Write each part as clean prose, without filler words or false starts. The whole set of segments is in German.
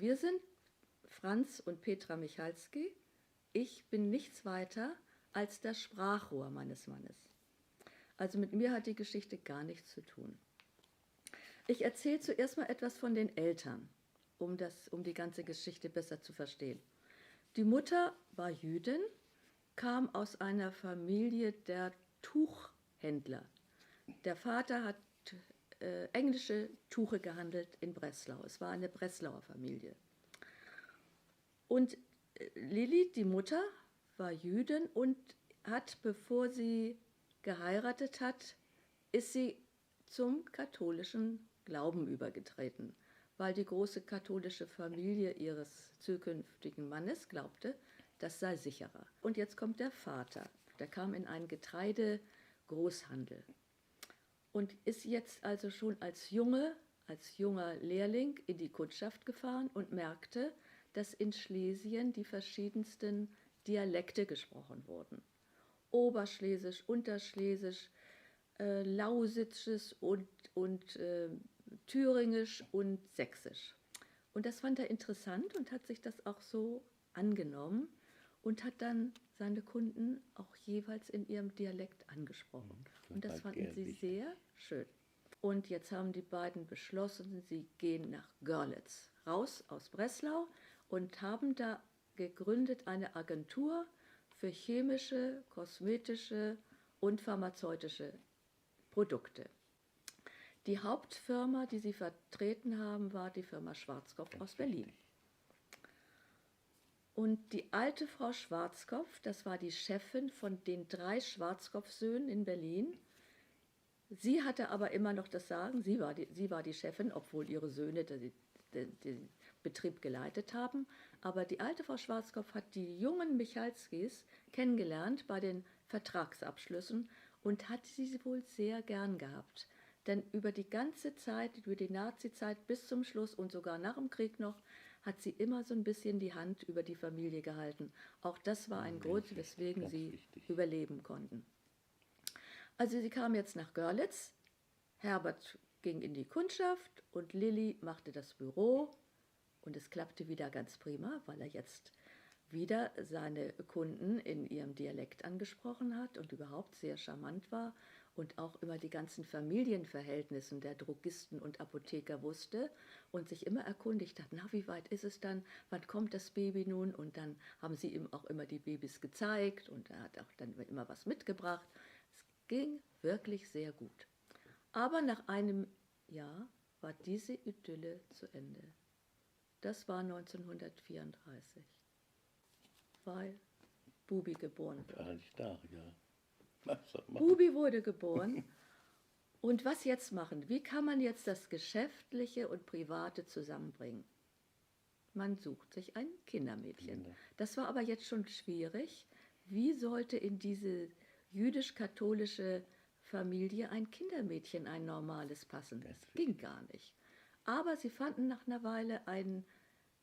wir sind Franz und Petra Michalski. Ich bin nichts weiter als das Sprachrohr meines Mannes. Also mit mir hat die Geschichte gar nichts zu tun. Ich erzähle zuerst mal etwas von den Eltern, um die ganze Geschichte besser zu verstehen. Die Mutter war Jüdin, kam aus einer Familie der Tuchhändler. Der Vater hat englische Tuche gehandelt in Breslau. Es war eine Breslauer Familie. Und Lilly, die Mutter, war Jüdin und hat, bevor sie geheiratet hat, ist sie zum katholischen Glauben übergetreten, weil die große katholische Familie ihres zukünftigen Mannes glaubte, das sei sicherer. Und jetzt kommt der Vater. Der kam in einen Getreidegroßhandel und ist jetzt also schon als junger Lehrling in die Kundschaft gefahren und merkte, dass in Schlesien die verschiedensten Dialekte gesprochen wurden. Oberschlesisch, Unterschlesisch, Lausitzisch und Thüringisch und Sächsisch. Und das fand er interessant und hat sich das auch so angenommen und hat dann seine Kunden auch jeweils in ihrem Dialekt angesprochen. Und das fanden sie sehr schön. Und jetzt haben die beiden beschlossen, sie gehen nach Görlitz, raus aus Breslau, und haben da gegründet eine Agentur für chemische, kosmetische und pharmazeutische Produkte. Die Hauptfirma, die sie vertreten haben, war die Firma Schwarzkopf aus Berlin. Und die alte Frau Schwarzkopf, das war die Chefin von den 3 Schwarzkopf-Söhnen in Berlin. Sie hatte aber immer noch das Sagen, sie war die Chefin, obwohl ihre Söhne den Betrieb geleitet haben. Aber die alte Frau Schwarzkopf hat die jungen Michalskis kennengelernt bei den Vertragsabschlüssen und hat sie wohl sehr gern gehabt. Denn über die ganze Zeit, über die Nazizeit bis zum Schluss und sogar nach dem Krieg noch, hat sie immer so ein bisschen die Hand über die Familie gehalten. Auch das war ein Grund, weswegen sie überleben konnten. Also sie kam jetzt nach Görlitz, Herbert ging in die Kundschaft und Lilly machte das Büro und es klappte wieder ganz prima, weil er jetzt wieder seine Kunden in ihrem Dialekt angesprochen hat und überhaupt sehr charmant war und auch immer die ganzen Familienverhältnisse der Drogisten und Apotheker wusste und sich immer erkundigt hat, na, wie weit ist es dann, wann kommt das Baby nun? Und dann haben sie ihm auch immer die Babys gezeigt und er hat auch dann immer was mitgebracht. Es ging wirklich sehr gut. Aber nach einem Jahr war diese Idylle zu Ende. Das war 1934, weil Bubi geboren wurde. Bubi wurde geboren. Und was jetzt machen? Wie kann man jetzt das Geschäftliche und Private zusammenbringen? Man sucht sich ein Kindermädchen. Das war aber jetzt schon schwierig. Wie sollte in diese jüdisch-katholische Familie ein Kindermädchen, ein normales, passen? Das ging gar nicht. Aber sie fanden nach einer Weile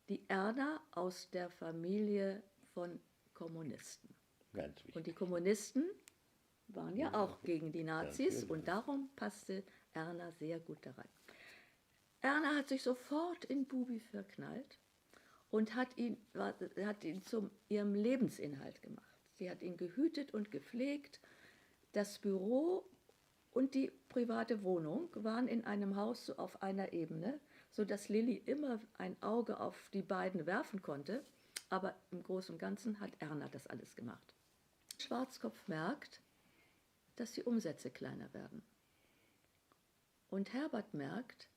die Erna aus der Familie von Kommunisten. Ganz wichtig. Und die Kommunisten waren ja auch gegen die Nazis und darum passte Erna sehr gut da rein. Erna hat sich sofort in Bubi verknallt und hat ihn zu ihrem Lebensinhalt gemacht. Sie hat ihn gehütet und gepflegt. Das Büro und die private Wohnung waren in einem Haus so auf einer Ebene, sodass Lilly immer ein Auge auf die beiden werfen konnte. Aber im Großen und Ganzen hat Erna das alles gemacht. Schwarzkopf merkt, dass die Umsätze kleiner werden. Und Herbert merkt,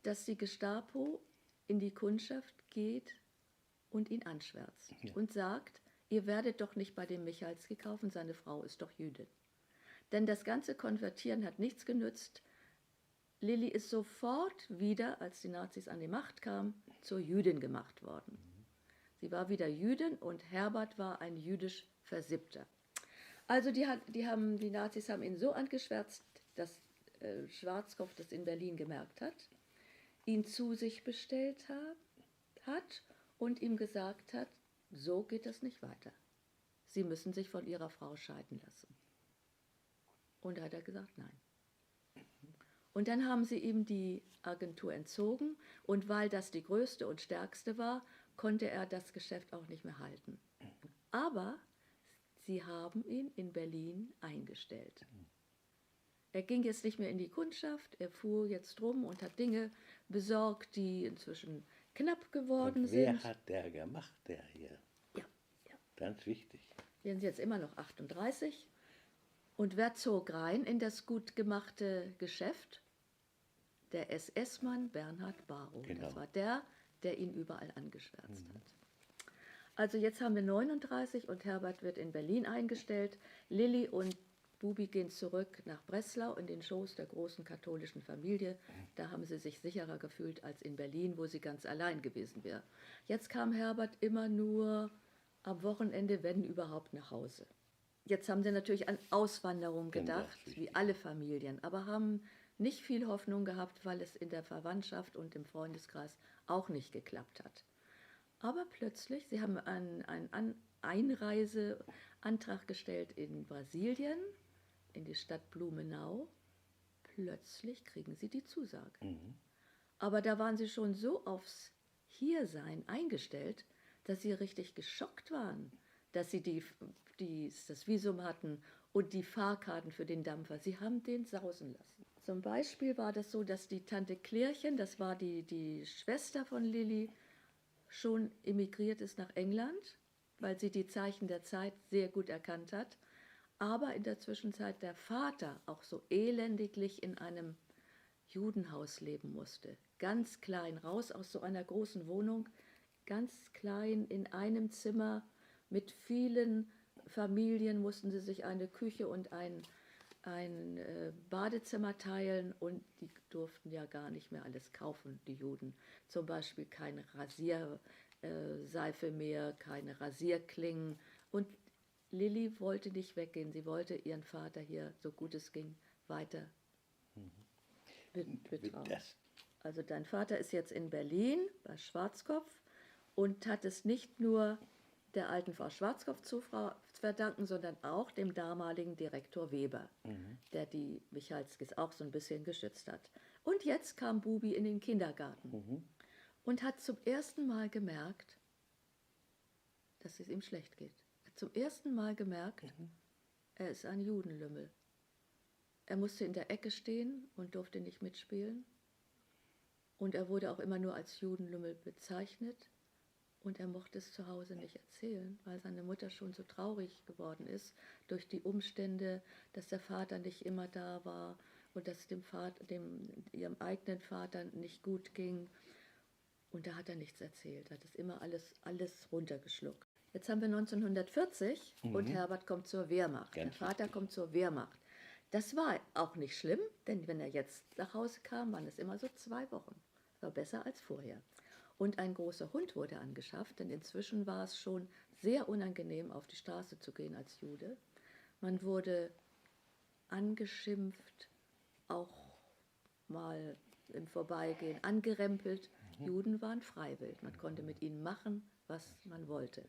dass die Gestapo in die Kundschaft geht und ihn anschwärzt und sagt, ihr werdet doch nicht bei dem Michalski kaufen, seine Frau ist doch Jüdin. Denn das ganze Konvertieren hat nichts genützt. Lilly ist sofort wieder, als die Nazis an die Macht kamen, zur Jüdin gemacht worden. Sie war wieder Jüdin und Herbert war ein jüdisch Versippter. Also die Nazis haben ihn so angeschwärzt, dass Schwarzkopf das in Berlin gemerkt hat, ihn zu sich bestellt hat und ihm gesagt hat, so geht das nicht weiter. Sie müssen sich von ihrer Frau scheiden lassen. Und da hat er gesagt, nein. Und dann haben sie ihm die Agentur entzogen und weil das die größte und stärkste war, konnte er das Geschäft auch nicht mehr halten. Aber sie haben ihn in Berlin eingestellt. Er ging jetzt nicht mehr in die Kundschaft, er fuhr jetzt rum und hat Dinge besorgt, die inzwischen knapp geworden Und wer sind. hat der gemacht, der hier? Ja, ja. Ganz wichtig. Wir sind jetzt immer noch 38. Und wer zog rein in das gut gemachte Geschäft? Der SS-Mann Bernhard Barow. Genau. Das war der ihn überall angeschwärzt hat. Also jetzt haben wir 39 und Herbert wird in Berlin eingestellt. Lilli und Bubi gehen zurück nach Breslau in den Schoß der großen katholischen Familie. Da haben sie sich sicherer gefühlt als in Berlin, wo sie ganz allein gewesen wäre. Jetzt kam Herbert immer nur am Wochenende, wenn überhaupt, nach Hause. Jetzt haben sie natürlich an Auswanderung gedacht, wie alle Familien, aber haben nicht viel Hoffnung gehabt, weil es in der Verwandtschaft und im Freundeskreis auch nicht geklappt hat. Aber plötzlich, sie haben einen Einreiseantrag gestellt in Brasilien, in die Stadt Blumenau. Plötzlich kriegen sie die Zusage. Aber da waren sie schon so aufs Hiersein eingestellt, dass sie richtig geschockt waren, dass sie das Visum hatten und die Fahrkarten für den Dampfer. Sie haben den sausen lassen. Zum Beispiel war das so, dass die Tante Klärchen, das war die Schwester von Lilli, schon emigriert ist nach England, weil sie die Zeichen der Zeit sehr gut erkannt hat. Aber in der Zwischenzeit der Vater auch so elendiglich in einem Judenhaus leben musste. Ganz klein, raus aus so einer großen Wohnung, ganz klein in einem Zimmer mit vielen Familien mussten sie sich eine Küche und ein Badezimmer teilen und die durften ja gar nicht mehr alles kaufen, die Juden. Zum Beispiel keine Rasierseife mehr, keine Rasierklingen. Und Lilli wollte nicht weggehen, sie wollte ihren Vater hier, so gut es ging, weiter betrauen. Also dein Vater ist jetzt in Berlin bei Schwarzkopf und hat es nicht nur der alten Frau Schwarzkopf zu verdanken, sondern auch dem damaligen Direktor Weber, der die Michalskis auch so ein bisschen geschützt hat. Und jetzt kam Bubi in den Kindergarten und hat zum ersten Mal gemerkt, dass es ihm schlecht geht. Er hat zum ersten Mal gemerkt, er ist ein Judenlümmel. Er musste in der Ecke stehen und durfte nicht mitspielen. Und er wurde auch immer nur als Judenlümmel bezeichnet. Und er mochte es zu Hause nicht erzählen, weil seine Mutter schon so traurig geworden ist durch die Umstände, dass der Vater nicht immer da war und dass ihrem eigenen Vater nicht gut ging. Und da hat er nichts erzählt, hat es immer alles runtergeschluckt. Jetzt haben wir 1940 und Herbert kommt zur Wehrmacht. Der Vater kommt zur Wehrmacht. Das war auch nicht schlimm, denn wenn er jetzt nach Hause kam, waren es immer so 2 Wochen. Das war besser als vorher. Und ein großer Hund wurde angeschafft, denn inzwischen war es schon sehr unangenehm, auf die Straße zu gehen als Jude. Man wurde angeschimpft, auch mal im Vorbeigehen angerempelt. Juden waren freiwillig, man konnte mit ihnen machen, was man wollte.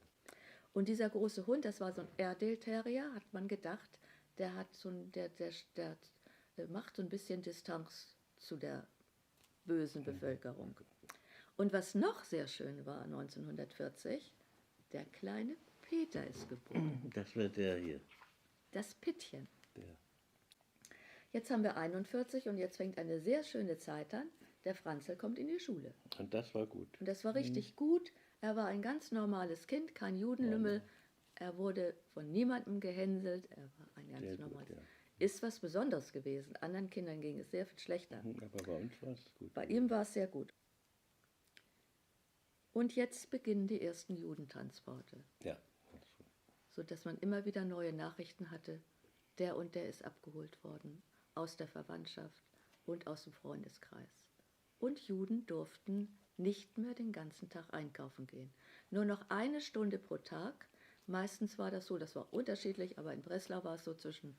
Und dieser große Hund, das war so ein Airedale Terrier, hat man gedacht, der macht so ein bisschen Distanz zu der bösen Bevölkerung. Und was noch sehr schön war 1940, der kleine Peter ist geboren. Das wird der hier. Das Pittchen. Der. Jetzt haben wir 41 und jetzt fängt eine sehr schöne Zeit an. Der Franzl kommt in die Schule. Und das war gut. Und das war richtig gut. Er war ein ganz normales Kind, kein Judenlümmel. Er wurde von niemandem gehänselt. Er war ein ganz Sehr normales. gut, ja. Ist was Besonderes gewesen. Anderen Kindern ging es sehr viel schlechter. Aber bei uns war es gut. Bei ihm war es sehr gut. Und jetzt beginnen die ersten Judentransporte, Ja. sodass man immer wieder neue Nachrichten hatte. Der und der ist abgeholt worden, aus der Verwandtschaft und aus dem Freundeskreis. Und Juden durften nicht mehr den ganzen Tag einkaufen gehen. Nur noch 1 Stunde pro Tag. Meistens war das so, das war unterschiedlich, aber in Breslau war es so zwischen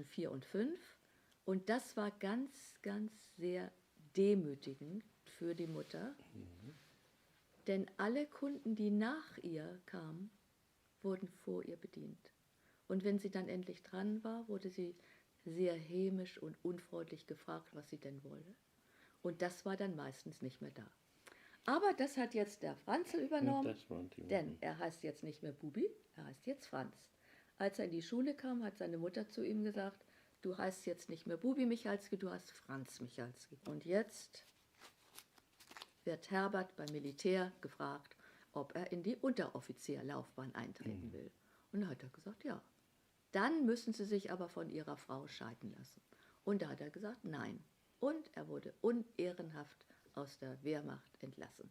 4 und 5. Und das war ganz, ganz sehr demütigend für die Mutter. Denn alle Kunden, die nach ihr kamen, wurden vor ihr bedient. Und wenn sie dann endlich dran war, wurde sie sehr hämisch und unfreundlich gefragt, was sie denn wolle. Und das war dann meistens nicht mehr da. Aber das hat jetzt der Franzl übernommen, Das waren die denn er heißt jetzt nicht mehr Bubi, er heißt jetzt Franz. Als er in die Schule kam, hat seine Mutter zu ihm gesagt, du heißt jetzt nicht mehr Bubi Michalski, du heißt Franz Michalski. Und jetzt wird Herbert beim Militär gefragt, ob er in die Unteroffizierlaufbahn eintreten will. Und da hat er gesagt, ja. Dann müssen sie sich aber von ihrer Frau scheiden lassen. Und da hat er gesagt, nein. Und er wurde unehrenhaft aus der Wehrmacht entlassen.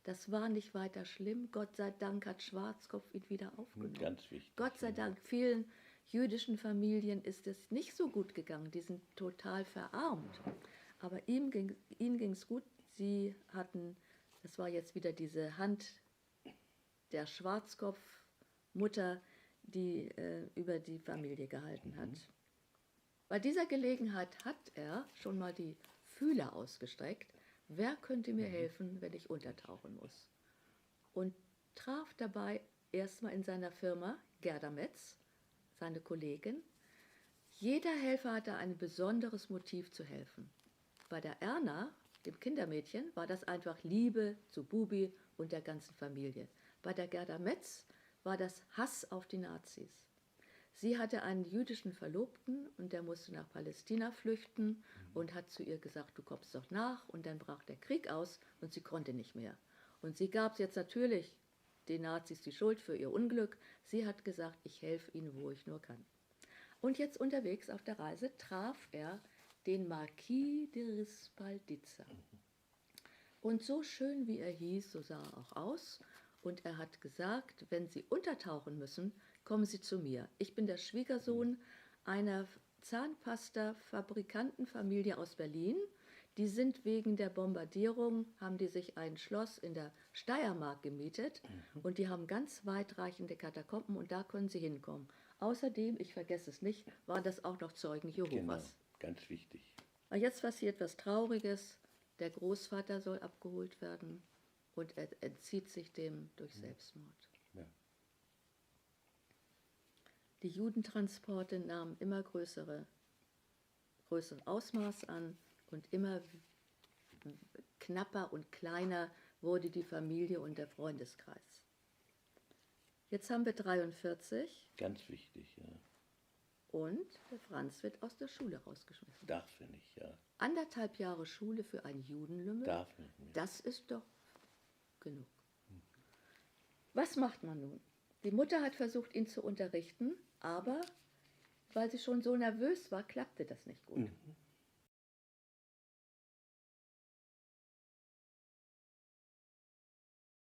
Das war nicht weiter schlimm. Gott sei Dank hat Schwarzkopf ihn wieder aufgenommen. Ganz wichtig. Gott sei Dank, vielen jüdischen Familien ist es nicht so gut gegangen. Die sind total verarmt. Aber ihnen ging es gut. Sie hatten, das war jetzt wieder diese Hand der Schwarzkopf-Mutter, die über die Familie gehalten hat. Bei dieser Gelegenheit hat er schon mal die Fühler ausgestreckt. Wer könnte mir helfen, wenn ich untertauchen muss? Und traf dabei erstmal in seiner Firma Gerda Metz, seine Kollegin. Jeder Helfer hatte ein besonderes Motiv zu helfen. Bei der Erna, dem Kindermädchen, war das einfach Liebe zu Bubi und der ganzen Familie. Bei der Gerda Metz war das Hass auf die Nazis. Sie hatte einen jüdischen Verlobten und der musste nach Palästina flüchten und hat zu ihr gesagt, du kommst doch nach. Und dann brach der Krieg aus und sie konnte nicht mehr. Und sie gab jetzt natürlich den Nazis die Schuld für ihr Unglück. Sie hat gesagt, ich helfe ihnen, wo ich nur kann. Und jetzt unterwegs auf der Reise traf er den Marquis de Rispaldizza. Und so schön wie er hieß, so sah er auch aus. Und er hat gesagt, wenn Sie untertauchen müssen, kommen Sie zu mir. Ich bin der Schwiegersohn einer Zahnpasta-Fabrikantenfamilie aus Berlin. Die sind wegen der Bombardierung, haben die sich ein Schloss in der Steiermark gemietet und die haben ganz weitreichende Katakomben und da können Sie hinkommen. Außerdem, ich vergesse es nicht, waren das auch noch Zeugen Jehovas. Genau, ganz wichtig. Aber jetzt passiert was Trauriges. Der Großvater soll abgeholt werden und er entzieht sich dem durch Selbstmord. Ja. Die Judentransporte nahmen immer größeren Ausmaß an und immer knapper und kleiner wurde die Familie und der Freundeskreis. Jetzt haben wir 43 Ganz wichtig, ja. und der Franz wird aus der Schule rausgeschmissen. Darf er nicht, ja. 1,5 Jahre Schule für einen Judenlümmel, Darf er nicht. das ist doch genug. Was macht man nun? Die Mutter hat versucht, ihn zu unterrichten, aber weil sie schon so nervös war, klappte das nicht gut.